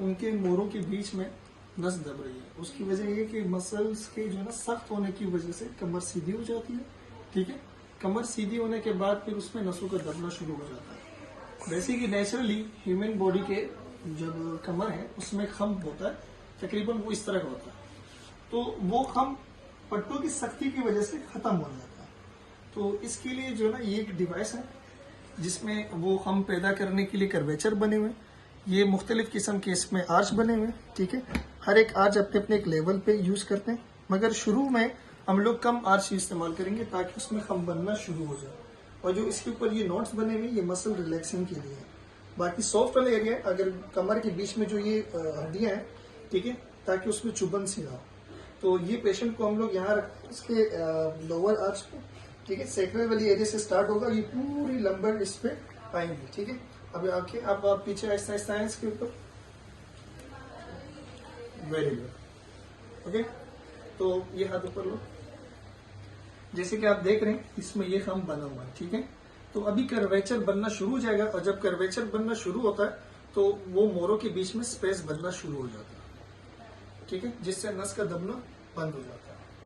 उनके मोरों के बीच में नस दब रही है। उसकी वजह ये कि मसल्स के जो है ना सख्त होने की वजह से कमर सीधी हो जाती है। ठीक है, कमर सीधी होने के बाद फिर उसमें नसों का दबना शुरू हो जाता है। वैसे कि नेचुरली ह्यूमन बॉडी के जब कमर है उसमें खम होता है, तकरीबन वो इस तरह का होता है। तो वो खम पट्टों की सख्ती की वजह से खत्म हो जाता है। तो इसके लिए जो ना ये एक डिवाइस है जिसमें वो खम पैदा करने के लिए कर्वेचर बने हुए, ये मुख्तलिफ किस्म के इसमें आर्च बने हुए। ठीक है, हर एक आर्च अपने अपने एक लेवल पे यूज करते हैं, मगर शुरू में हम लोग कम आर्च इस्तेमाल करेंगे ताकि उसमें खम बनना शुरू हो जाए। और जो इसके ऊपर ये नोट्स बने हुए ये मसल रिलैक्सिंग के लिए है। बाकी सॉफ्ट वाला एरिया अगर कमर के बीच में जो ये हड्डियां हैं, ठीक है, ताकि उसमें चुभन सी ना हो। तो ये पेशेंट को हम लोग यहाँ इसके लोअर आर्च पे, ठीक है, सेक्रल वाली एरिया से स्टार्ट होगा, ये पूरी लंबर इस पे आएंगी। ठीक है, अब आके आप पीछे आहिस्ता आहिस्ता आए इसके ऊपर। Very good. ओके, तो ये हाथ ऊपर लो। जैसे कि आप देख रहे हैं इसमें ये खम बना हुआ है। ठीक है, तो अभी कर्वेचर बनना शुरू हो जाएगा, और जब कर्वेचर बनना शुरू होता है तो वो मोरों के बीच में स्पेस बनना शुरू हो जाता है। ठीक है, जिससे नस का दबना बंद हो जाता है।